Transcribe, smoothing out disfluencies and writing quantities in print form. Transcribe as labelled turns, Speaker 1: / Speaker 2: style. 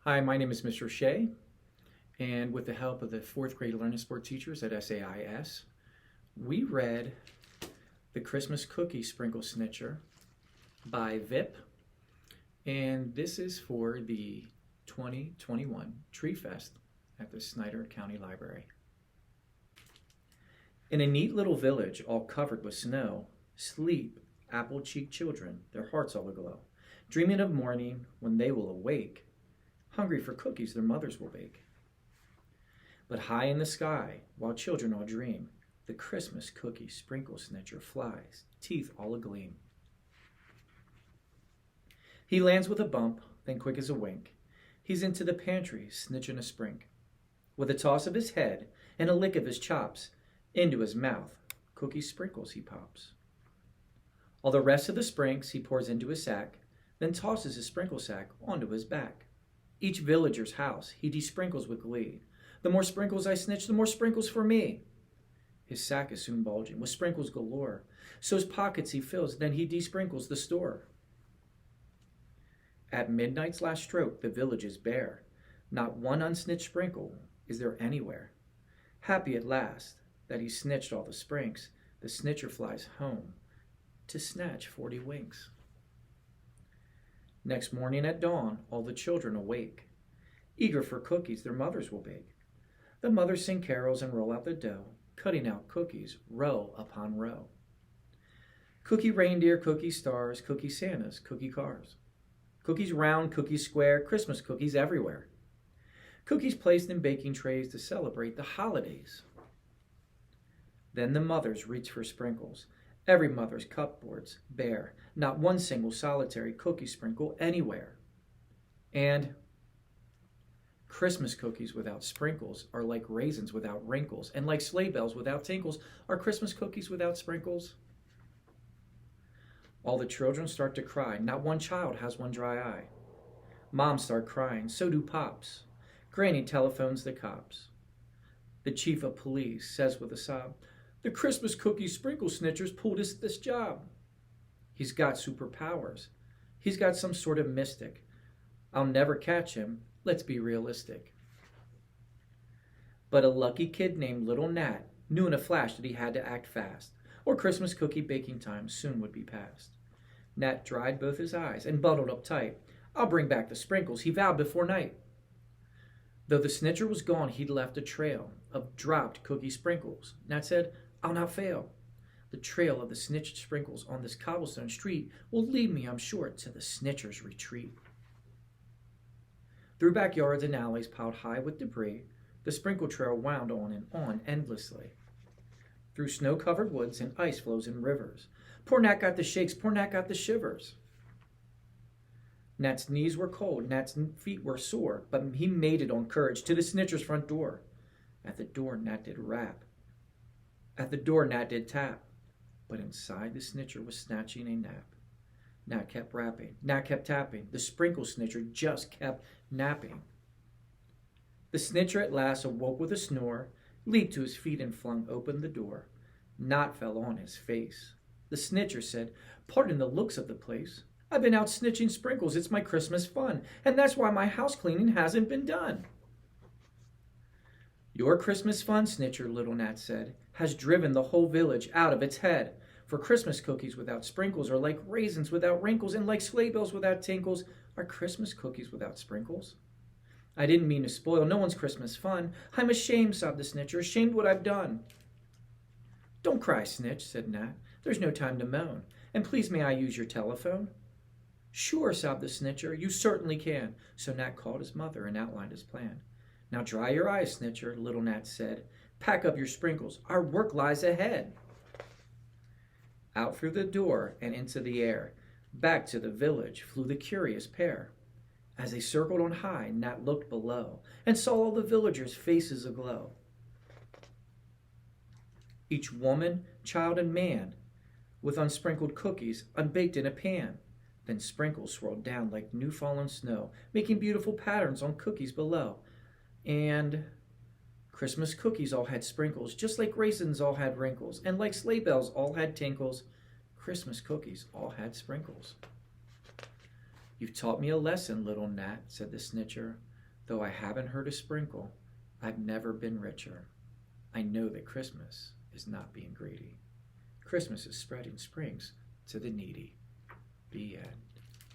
Speaker 1: Hi, my name is Mr. Shay, and with the help of the fourth grade learning support teachers at SAIS, we read The Christmas Cookie Sprinkle Snitcher by Vip, and this is for the 2021 Tree Fest at the Snyder County Library. In a neat little village all covered with snow, sleep apple-cheeked children, their hearts all aglow, dreaming of morning when they will awake, hungry for cookies their mothers will bake. But high in the sky, while children all dream, the Christmas cookie sprinkle snitcher flies, teeth all agleam. He lands with a bump, then quick as a wink, he's into the pantry, snitching a sprink. With a toss of his head and a lick of his chops, into his mouth, cookie sprinkles he pops. All the rest of the sprinks he pours into his sack, then tosses his sprinkle sack onto his back. Each villager's house he desprinkles with glee. The more sprinkles I snitch, the more sprinkles for me. His sack is soon bulging with sprinkles galore. So his pockets he fills, then he desprinkles the store. At midnight's last stroke, the village is bare. Not one unsnitched sprinkle is there anywhere. Happy at last that he snitched all the sprinks, the snitcher flies home to snatch 40 winks. Next morning at dawn, all the children awake, eager for cookies their mothers will bake. The mothers sing carols and roll out the dough, cutting out cookies row upon row. Cookie reindeer, cookie stars, cookie Santas, cookie cars. Cookies round, cookies square, Christmas cookies everywhere. Cookies placed in baking trays to celebrate the holidays. Then the mothers reach for sprinkles. Every mother's cupboard's bare, not one single solitary cookie sprinkle anywhere. And Christmas cookies without sprinkles are like raisins without wrinkles, and like sleigh bells without tinkles are Christmas cookies without sprinkles. All the children start to cry, not one child has one dry eye. Moms start crying, so do pops. Granny telephones the cops. The chief of police says with a sob, "The Christmas cookie sprinkle snitchers pulled us this job." He's got superpowers. He's got some sort of mystic. I'll never catch him. Let's be realistic. But a lucky kid named Little Nat knew in a flash that he had to act fast, or Christmas cookie baking time soon would be past. Nat dried both his eyes and bundled up tight. "I'll bring back the sprinkles," he vowed before night. Though the snitcher was gone, he'd left a trail of dropped cookie sprinkles. Nat said, "I'll not fail. The trail of the snitched sprinkles on this cobblestone street will lead me, I'm sure, to the snitcher's retreat." Through backyards and alleys piled high with debris, the sprinkle trail wound on and on endlessly. Through snow-covered woods and ice flows and rivers. Poor Nat got the shakes, poor Nat got the shivers. Nat's knees were cold, Nat's feet were sore, but he made it on courage to the snitcher's front door. At the door Nat did rap. At the door Nat did tap. But inside the snitcher was snatching a nap. Nat kept rapping, Nat kept tapping. The sprinkle snitcher just kept napping. The snitcher at last awoke with a snore, leaped to his feet and flung open the door. Nat fell on his face. The snitcher said, "Pardon the looks of the place. I've been out snitching sprinkles, it's my Christmas fun, and that's why my house cleaning hasn't been done." "Your Christmas fun, snitcher," Little Nat said, "has driven the whole village out of its head. For Christmas cookies without sprinkles are like raisins without wrinkles, and like sleigh bells without tinkles are Christmas cookies without sprinkles. I didn't mean to spoil no one's Christmas fun. I'm ashamed," sobbed the snitcher, "ashamed what I've done." "Don't cry, snitch," said Nat. "There's no time to moan. And please may I use your telephone?" "Sure," sobbed the snitcher, "you certainly can." So Nat called his mother and outlined his plan. "Now dry your eyes, snitcher," Little Nat said. "Pack up your sprinkles. Our work lies ahead." Out through the door and into the air, back to the village flew the curious pair. As they circled on high, Nat looked below and saw all the villagers' faces aglow. Each woman, child, and man with unsprinkled cookies unbaked in a pan. Then sprinkles swirled down like new fallen snow, making beautiful patterns on cookies below. And Christmas cookies all had sprinkles, just like raisins all had wrinkles, and like sleigh bells all had tinkles, Christmas cookies all had sprinkles. "You've taught me a lesson, Little Nat," said the snitcher. Though I haven't heard a sprinkle, I've never been richer. I know that Christmas is not being greedy. Christmas is spreading springs to the needy. The end.